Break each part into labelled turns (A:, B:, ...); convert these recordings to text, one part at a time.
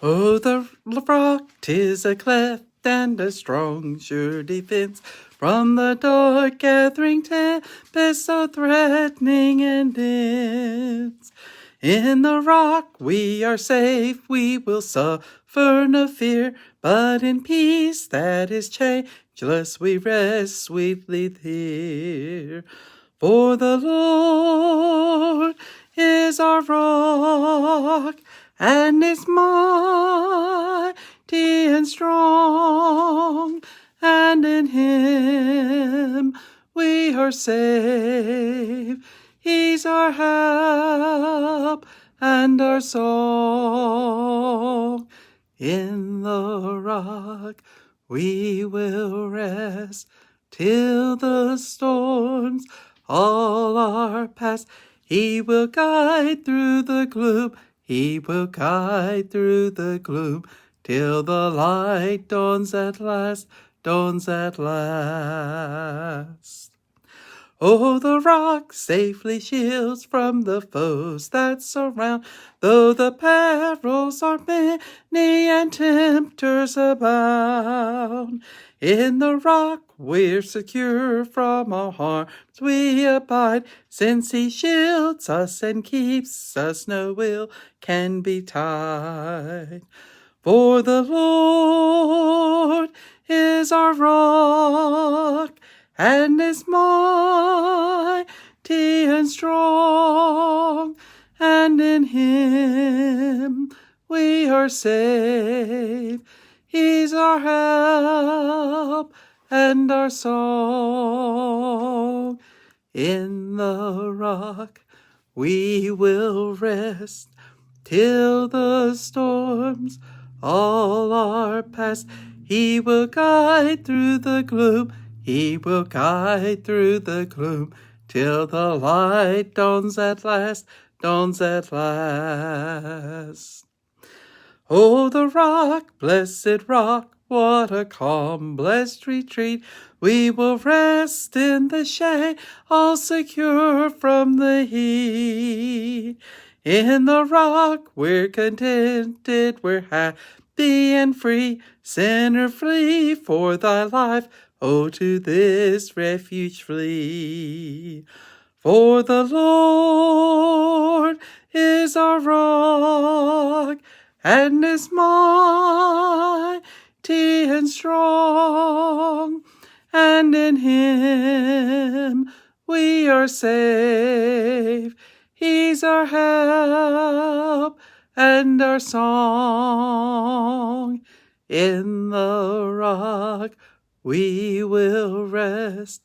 A: Oh, the rock, 'tis a cleft and a strong, sure defense from the dark gathering tempest so threatening and dense. In the rock we are safe, we will suffer no fear, but in peace that is changeless we rest sweetly here. For the Lord is our rock, and is mighty and strong, and in him we are safe. He's our help and our song. In the rock we will rest till the storms all are past. He will guide through the gloom. He will guide through the gloom till the light dawns at last, dawns at last. Oh, the rock safely shields from the foes that surround, though the perils are many and tempters abound. In the rock we're secure from all harms we abide, since he shields us and keeps us, no ill can betide. For the Lord is our rock, and is mighty and strong, and in him we are safe. He's our help and our song. In the rock we will rest till the storms all are past. He will guide through the gloom. He will guide through the gloom till the light dawns at last, dawns at last. Oh, the rock, blessed rock, what a calm, blessed retreat. We will rest in the shade, all secure from the heat. In the rock we're contented, we're happy and free. Sinner, flee for thy life, oh, to this refuge flee. For the Lord is our rock, and is mighty and strong, and in him we are safe. He's our help and our song. In the rock we will rest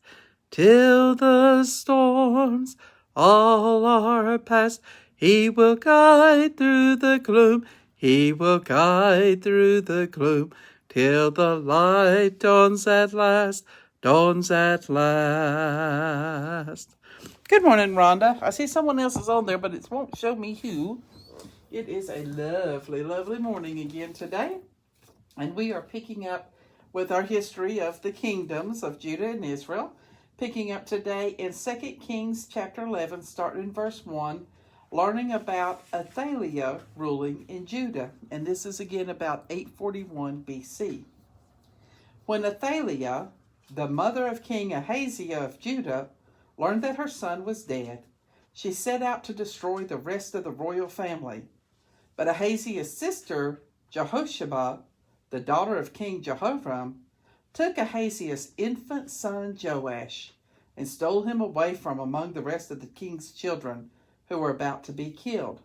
A: till the storms all are past. He will guide through the gloom. He will guide through the gloom till the light dawns at last, dawns at last. Good morning, Rhonda. I see someone else is on there, but it won't show me who. It is a lovely, lovely morning again today, and we are picking up with our history of the kingdoms of Judah and Israel, picking up today in 2 Kings chapter 11, starting in verse 1, learning about Athaliah ruling in Judah, and this is again about 841 BC. When Athaliah, the mother of King Ahaziah of Judah, learned that her son was dead, she set out to destroy the rest of the royal family. But Ahaziah's sister, Jehosheba, the daughter of King Jehoram, took Ahaziah's infant son Joash and stole him away from among the rest of the king's children who were about to be killed.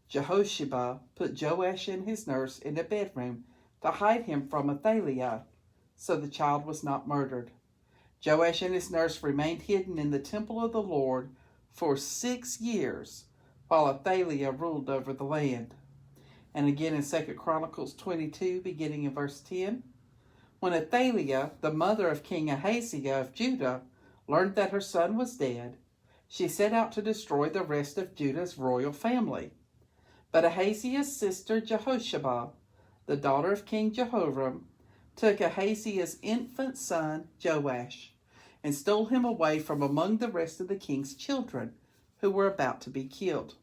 A: Jehosheba put Joash and his nurse in a bedroom to hide him from Athaliah, so the child was not murdered. Joash and his nurse remained hidden in the temple of the Lord for 6 years, while Athaliah ruled over the land. And again in 2 Chronicles 22, beginning in verse 10, when Athaliah, the mother of King Ahaziah of Judah, learned that her son was dead, she set out to destroy the rest of Judah's royal family. But Ahaziah's sister Jehosheba, the daughter of King Jehoram, took Ahaziah's infant son Joash and stole him away from among the rest of the king's children who were about to be killed.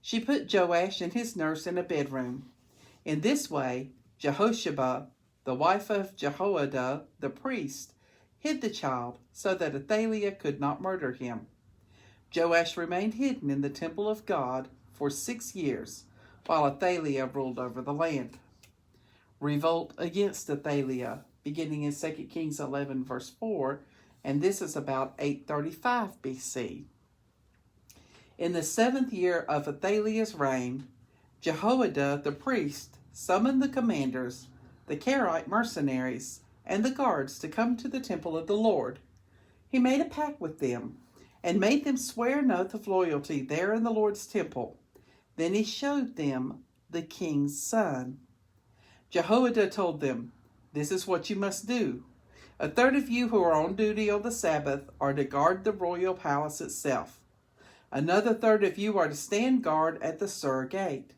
A: She put Joash and his nurse in a bedroom. In this way, Jehosheba, the wife of Jehoiada the priest, hid the child so that Athaliah could not murder him. Joash remained hidden in the temple of God for 6 years, while Athaliah ruled over the land. Revolt against Athaliah, beginning in 2 Kings 11, verse 4, and this is about 835 BC. In the 7th year of Athaliah's reign, Jehoiada the priest summoned the commanders, the Karaite mercenaries, and the guards to come to the temple of the Lord. He made a pact with them and made them swear an oath of loyalty there in the Lord's temple. Then he showed them the king's son. Jehoiada told them, "This is what you must do. A third of you who are on duty on the Sabbath are to guard the royal palace itself. Another third of you are to stand guard at the Sur gate.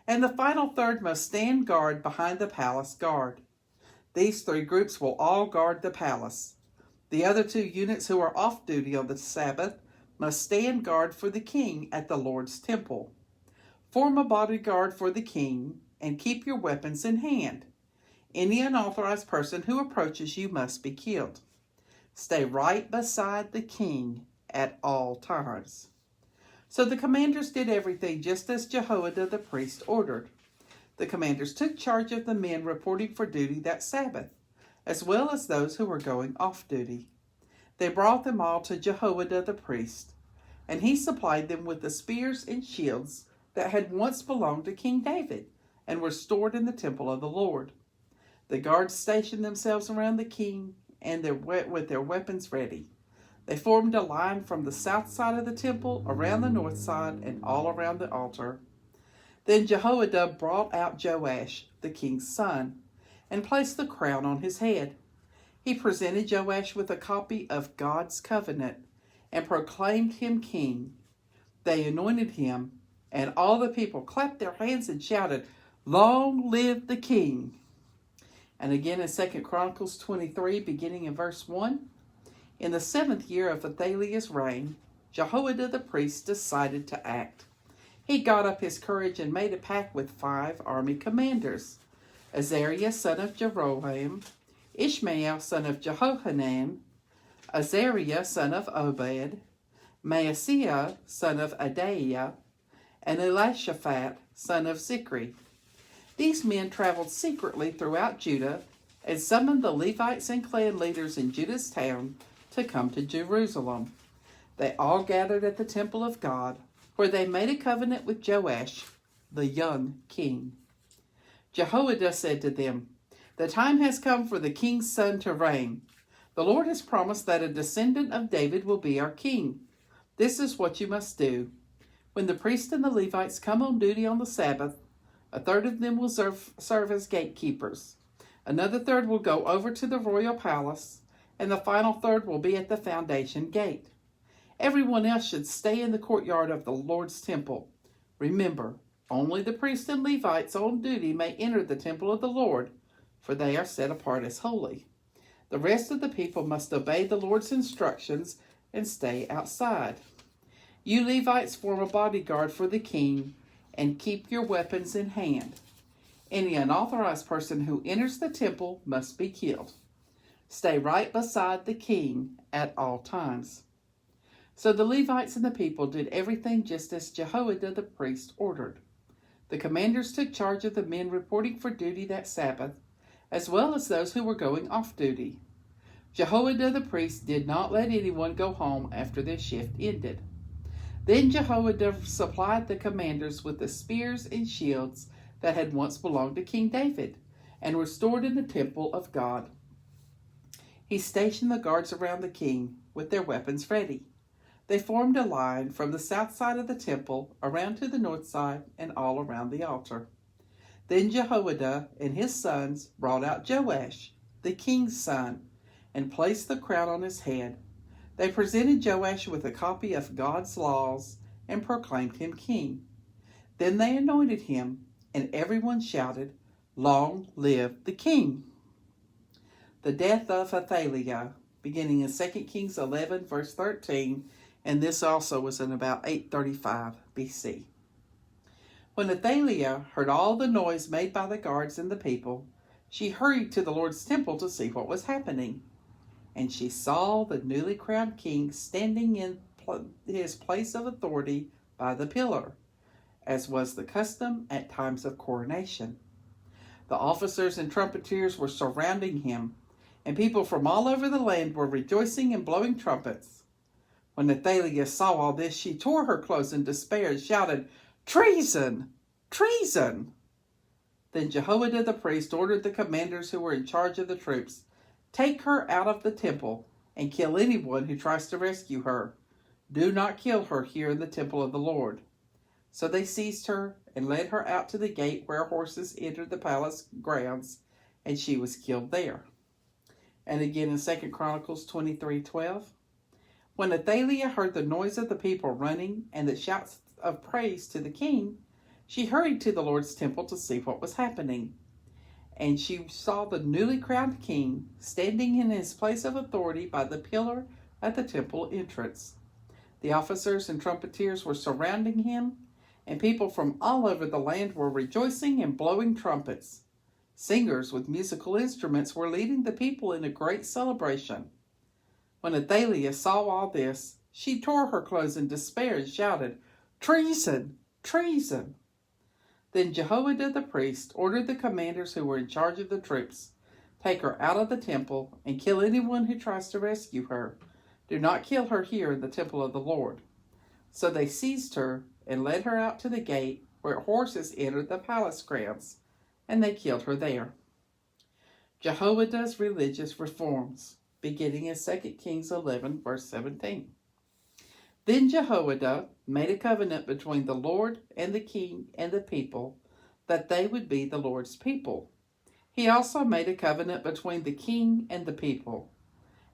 A: And the final third must stand guard behind the palace guard. These 3 groups will all guard the palace. The other 2 units who are off duty on the Sabbath must stand guard for the king at the Lord's temple. Form a bodyguard for the king and keep your weapons in hand. Any unauthorized person who approaches you must be killed. Stay right beside the king at all times." So the commanders did everything just as Jehoiada the priest ordered. The commanders took charge of the men reporting for duty that Sabbath, as well as those who were going off duty. They brought them all to Jehoiada the priest, and he supplied them with the spears and shields that had once belonged to King David and were stored in the temple of the Lord. The guards stationed themselves around the king and with their weapons ready. They formed a line from the south side of the temple, around the north side, and all around the altar. Then Jehoiada brought out Joash, the king's son, and placed the crown on his head. He presented Joash with a copy of God's covenant and proclaimed him king. They anointed him, and all the people clapped their hands and shouted, "Long live the king!" And again in 2 Chronicles 23, beginning in verse 1, in the 7th year of Athaliah's reign, Jehoiada the priest decided to act. He got up his courage and made a pact with 5 army commanders: Azariah son of Jeroham, Ishmael son of Jehohanan, Azariah son of Obed, Maaseiah son of Adaiah, and Elishaphat son of Zikri. These men traveled secretly throughout Judah and summoned the Levites and clan leaders in Judah's town to come to Jerusalem. They all gathered at the temple of God, where they made a covenant with Joash, the young king. Jehoiada said to them, "The time has come for the king's son to reign. The Lord has promised that a descendant of David will be our king. This is what you must do. When the priests and the Levites come on duty on the Sabbath, a third of them will serve as gatekeepers. Another third will go over to the royal palace, and the final third will be at the foundation gate. Everyone else should stay in the courtyard of the Lord's temple. Remember, only the priests and Levites on duty may enter the temple of the Lord, for they are set apart as holy. The rest of the people must obey the Lord's instructions and stay outside. You Levites form a bodyguard for the king and keep your weapons in hand. Any unauthorized person who enters the temple must be killed. Stay right beside the king at all times." So the Levites and the people did everything just as Jehoiada the priest ordered. The commanders took charge of the men reporting for duty that Sabbath, as well as those who were going off duty. Jehoiada the priest did not let anyone go home after their shift ended. Then Jehoiada supplied the commanders with the spears and shields that had once belonged to King David and were stored in the temple of God. He stationed the guards around the king with their weapons ready. They formed a line from the south side of the temple around to the north side and all around the altar. Then Jehoiada and his sons brought out Joash, the king's son, and placed the crown on his head. They presented Joash with a copy of God's laws and proclaimed him king. Then they anointed him, and everyone shouted, "Long live the king!" The death of Athaliah, beginning in 2 Kings 11, verse 13, and this also was in about 835 BC. When Athaliah heard all the noise made by the guards and the people, she hurried to the Lord's temple to see what was happening. And she saw the newly crowned king standing in his place of authority by the pillar, as was the custom at times of coronation. The officers and trumpeters were surrounding him, and people from all over the land were rejoicing and blowing trumpets. When Athaliah saw all this, she tore her clothes in despair and shouted, "Treason! Treason!" Then Jehoiada the priest ordered the commanders who were in charge of the troops, "Take her out of the temple and kill anyone who tries to rescue her. Do not kill her here in the temple of the Lord." So they seized her and led her out to the gate where horses entered the palace grounds, and she was killed there. And again in 2 Chronicles 23:12. When Athaliah heard the noise of the people running and the shouts of praise to the king, she hurried to the Lord's temple to see what was happening. And she saw the newly crowned king standing in his place of authority by the pillar at the temple entrance. The officers and trumpeters were surrounding him, and people from all over the land were rejoicing and blowing trumpets. Singers with musical instruments were leading the people in a great celebration. When Athaliah saw all this, she tore her clothes in despair and shouted, "Treason! Treason!" Then Jehoiada the priest ordered the commanders who were in charge of the troops, "Take her out of the temple and kill anyone who tries to rescue her. Do not kill her here in the temple of the Lord." So they seized her and led her out to the gate where horses entered the palace grounds, and they killed her there. Jehoiada's religious reforms, beginning in 2 Kings 11, verse 17. Then Jehoiada made a covenant between the Lord and the king and the people, that they would be the Lord's people. He also made a covenant between the king and the people.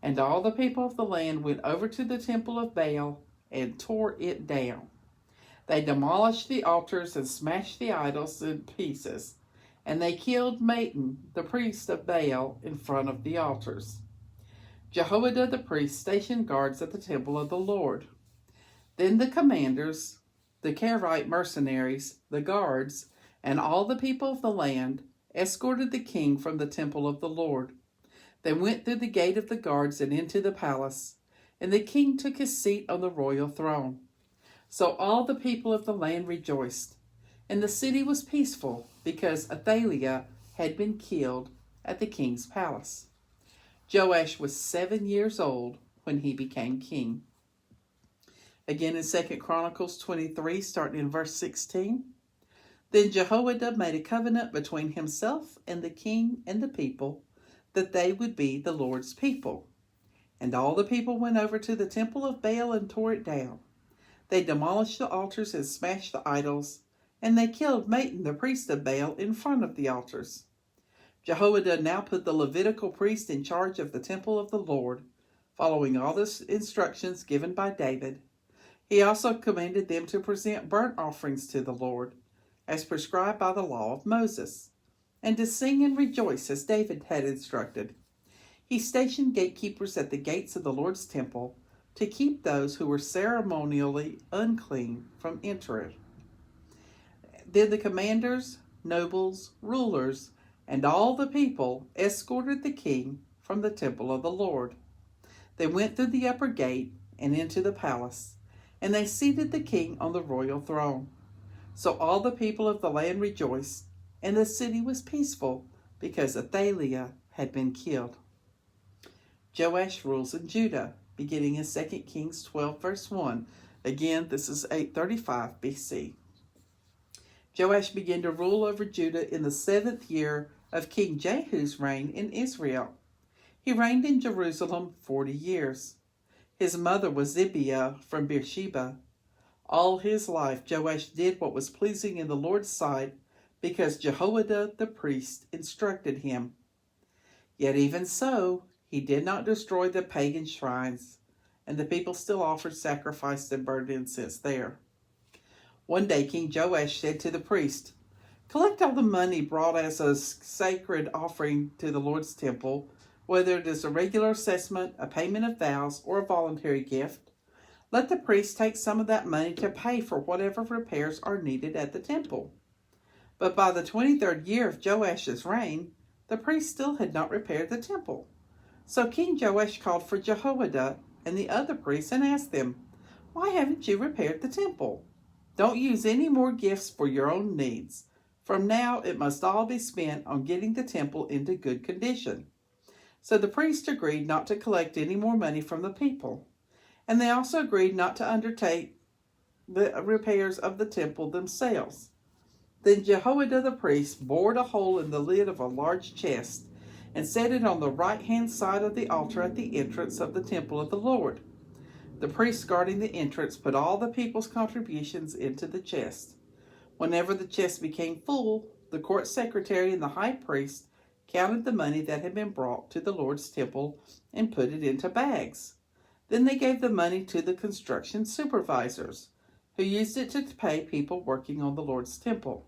A: And all the people of the land went over to the temple of Baal and tore it down. They demolished the altars and smashed the idols in pieces, and they killed Matan, the priest of Baal, in front of the altars. Jehoiada the priest stationed guards at the temple of the Lord. Then the commanders, the Karaite mercenaries, the guards, and all the people of the land escorted the king from the temple of the Lord. They went through the gate of the guards and into the palace, and the king took his seat on the royal throne. So all the people of the land rejoiced, and the city was peaceful because Athaliah had been killed at the king's palace. Joash was 7 years old when he became king. Again in 2 Chronicles 23, starting in verse 16. Then Jehoiada made a covenant between himself and the king and the people, that they would be the Lord's people. And all the people went over to the temple of Baal and tore it down. They demolished the altars and smashed the idols, and they killed Matan, the priest of Baal, in front of the altars. Jehoiada now put the Levitical priest in charge of the temple of the Lord, following all the instructions given by David. He also commanded them to present burnt offerings to the Lord, as prescribed by the law of Moses, and to sing and rejoice as David had instructed. He stationed gatekeepers at the gates of the Lord's temple to keep those who were ceremonially unclean from entering. Then the commanders, nobles, rulers, and all the people escorted the king from the temple of the Lord. They went through the upper gate and into the palace, and they seated the king on the royal throne. So all the people of the land rejoiced, and the city was peaceful because Athaliah had been killed. Joash rules in Judah, beginning in 2 Kings 12, verse 1. Again, this is 835 BC. Joash began to rule over Judah in the 7th year of King Jehu's reign in Israel. He reigned in Jerusalem 40 years. His mother was Zibiah from Beersheba. All his life Joash did what was pleasing in the Lord's sight, because Jehoiada the priest instructed him. Yet even so, he did not destroy the pagan shrines, and the people still offered sacrifice and burned incense there. One day King Joash said to the priest, "Collect all the money brought as a sacred offering to the Lord's temple, whether it is a regular assessment, a payment of vows, or a voluntary gift. Let the priests take some of that money to pay for whatever repairs are needed at the temple." But by the 23rd year of Joash's reign, the priests still had not repaired the temple. So King Joash called for Jehoiada and the other priests and asked them, "Why haven't you repaired the temple? Don't use any more gifts for your own needs. From now it must all be spent on getting the temple into good condition." So the priests agreed not to collect any more money from the people. And they also agreed not to undertake the repairs of the temple themselves. Then Jehoiada the priest bored a hole in the lid of a large chest and set it on the right-hand side of the altar at the entrance of the temple of the Lord. The priests guarding the entrance put all the people's contributions into the chest. Whenever the chest became full, the court secretary and the high priest counted the money that had been brought to the Lord's temple and put it into bags. Then they gave the money to the construction supervisors, who used it to pay people working on the Lord's temple: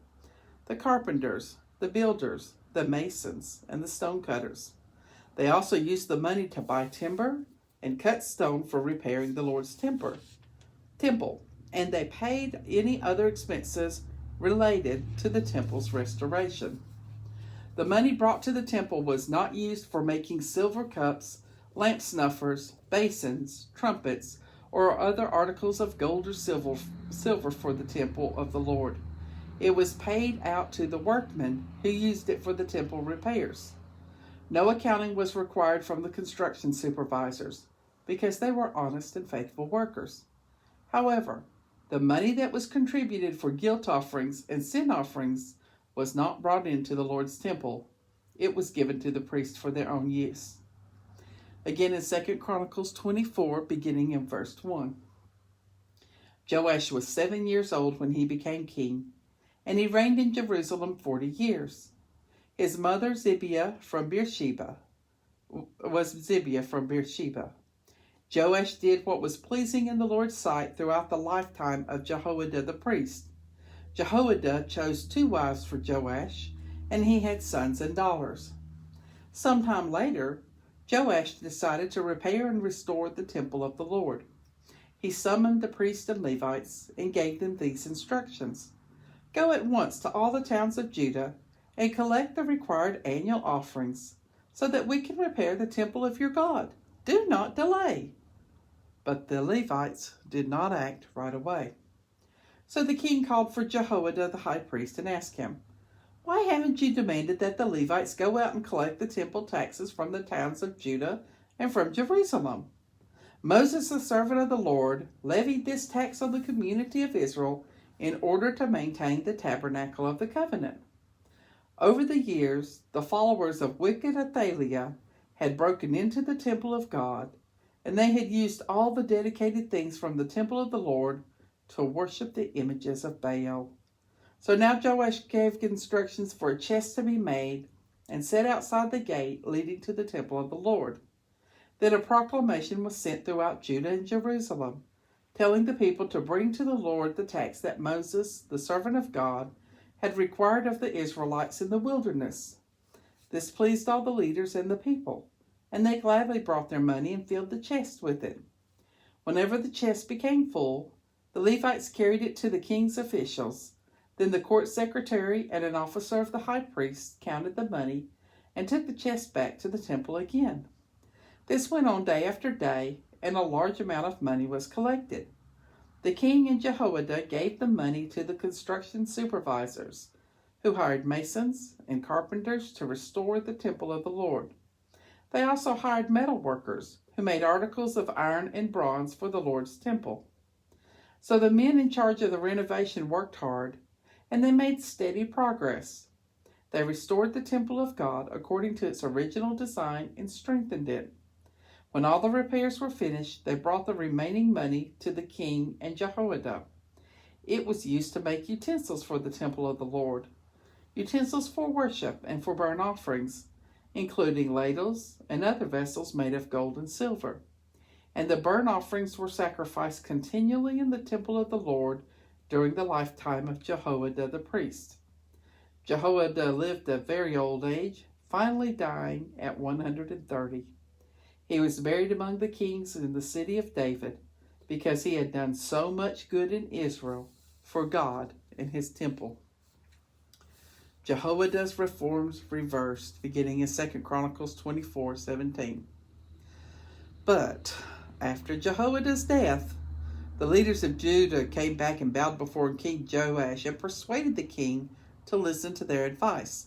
A: the carpenters, the builders, the masons, and the stonecutters. They also used the money to buy timber and cut stone for repairing the Lord's temple, and they paid any other expenses related to the temple's restoration. The money brought to the temple was not used for making silver cups, lamp snuffers, basins, trumpets, or other articles of gold or silver for the temple of the Lord. It was paid out to the workmen who used it for the temple repairs. No accounting was required from the construction supervisors because they were honest and faithful workers. However, the money that was contributed for guilt offerings and sin offerings was not brought into the Lord's temple. It was given to the priests for their own use. Again in 2 Chronicles 24, beginning in verse 1. Joash was 7 years old when he became king, and he reigned in Jerusalem 40 years. His mother was Zibiah from Beersheba. Joash did what was pleasing in the Lord's sight throughout the lifetime of Jehoiada the priest. Jehoiada chose 2 wives for Joash, and he had sons and daughters. Sometime later, Joash decided to repair and restore the temple of the Lord. He summoned the priests and Levites and gave them these instructions: "Go at once to all the towns of Judah and collect the required annual offerings so that we can repair the temple of your God. Do not delay." But the Levites did not act right away. So the king called for Jehoiada the high priest and asked him, "Why haven't you demanded that the Levites go out and collect the temple taxes from the towns of Judah and from Jerusalem? Moses, the servant of the Lord, levied this tax on the community of Israel in order to maintain the tabernacle of the covenant." Over the years, the followers of wicked Athaliah had broken into the temple of God, and they had used all the dedicated things from the temple of the Lord to worship the images of Baal. So now Joash gave instructions for a chest to be made and set outside the gate leading to the temple of the Lord. Then a proclamation was sent throughout Judah and Jerusalem, telling the people to bring to the Lord the tax that Moses, the servant of God, had required of the Israelites in the wilderness. This pleased all the leaders and the people, and they gladly brought their money and filled the chest with it. Whenever the chest became full, the Levites carried it to the king's officials. Then the court secretary and an officer of the high priest counted the money and took the chest back to the temple again. This went on day after day, and a large amount of money was collected. The king and Jehoiada gave the money to the construction supervisors, who hired masons and carpenters to restore the temple of the Lord. They also hired metal workers, who made articles of iron and bronze for the Lord's temple. So the men in charge of the renovation worked hard, and they made steady progress. They restored the temple of God according to its original design and strengthened it. When all the repairs were finished, they brought the remaining money to the king and Jehoiada. It was used to make utensils for the temple of the Lord, utensils for worship and for burnt offerings, including ladles and other vessels made of gold and silver. And the burnt offerings were sacrificed continually in the temple of the Lord during the lifetime of Jehoiada the priest. Jehoiada lived a very old age, finally dying at 130. He was buried among the kings in the city of David, because he had done so much good in Israel for God and his temple. Jehoiada's reforms reversed, beginning in 2 Chronicles 24:17. But after Jehoiada's death, the leaders of Judah came back and bowed before King Joash and persuaded the king to listen to their advice.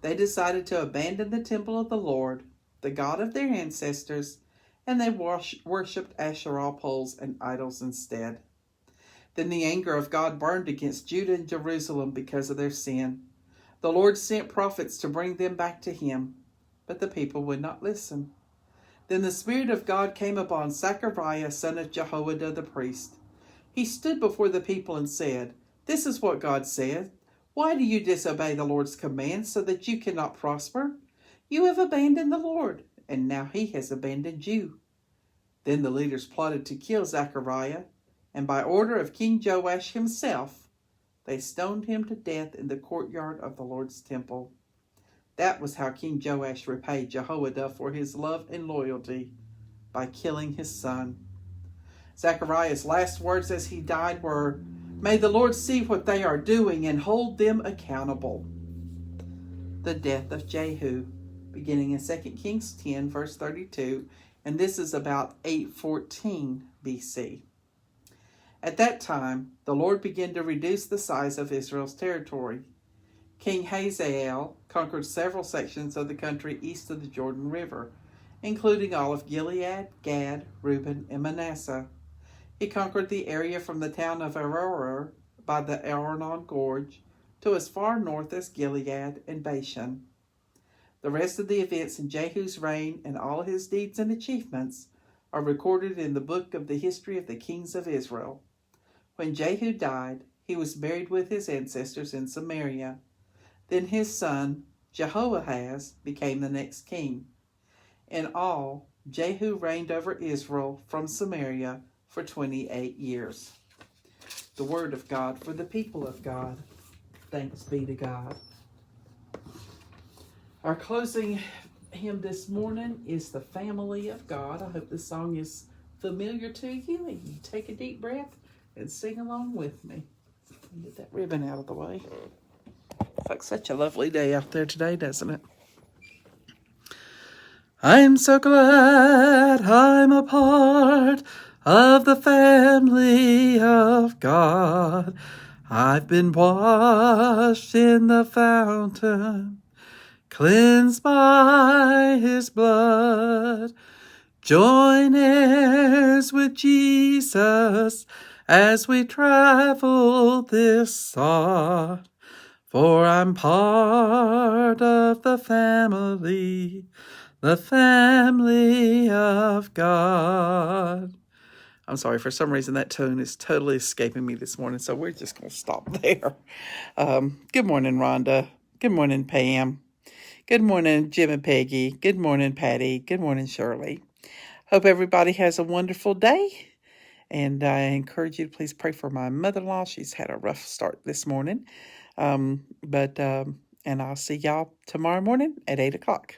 A: They decided to abandon the temple of the Lord, the God of their ancestors, and they worshipped Asherah poles and idols instead. Then the anger of God burned against Judah and Jerusalem because of their sin. The Lord sent prophets to bring them back to him, but the people would not listen. Then the Spirit of God came upon Zechariah, son of Jehoiada the priest. He stood before the people and said, "This is what God said. Why do you disobey the Lord's commands so that you cannot prosper? You have abandoned the Lord, and now he has abandoned you." Then the leaders plotted to kill Zechariah, and by order of King Joash himself, they stoned him to death in the courtyard of the Lord's temple. That was how King Joash repaid Jehoiada for his love and loyalty, by killing his son. Zechariah's last words as he died were, "May the Lord see what they are doing and hold them accountable." The death of Jehu, beginning in 2 Kings 10, verse 32, and this is about 814 BC. At that time, the Lord began to reduce the size of Israel's territory. King Hazael conquered several sections of the country east of the Jordan River, including all of Gilead, Gad, Reuben, and Manasseh. He conquered the area from the town of Aroer by the Arnon Gorge to as far north as Gilead and Bashan. The rest of the events in Jehu's reign and all his deeds and achievements are recorded in the book of the history of the kings of Israel. When Jehu died, he was buried with his ancestors in Samaria. Then his son, Jehoahaz, became the next king. In all, Jehu reigned over Israel from Samaria for 28 years. The word of God for the people of God. Thanks be to God. Our closing hymn this morning is The Family of God. I hope this song is familiar to you, and you take a deep breath and sing along with me. Get that ribbon out of the way. It's like such a lovely day out there today, doesn't it? I'm so glad I'm a part of the family of God. I've been washed in the fountain, cleansed by his blood. Join heirs with Jesus as we travel this sod. For I'm part of the family of God. I'm sorry, for some reason that tune is totally escaping me this morning, so we're just going to stop there. Good morning, Rhonda. Good morning, Pam. Good morning, Jim and Peggy. Good morning, Patty. Good morning, Shirley. Hope everybody has a wonderful day. And I encourage you to please pray for my mother-in-law. She's had a rough start this morning. And I'll see y'all tomorrow morning at 8 o'clock.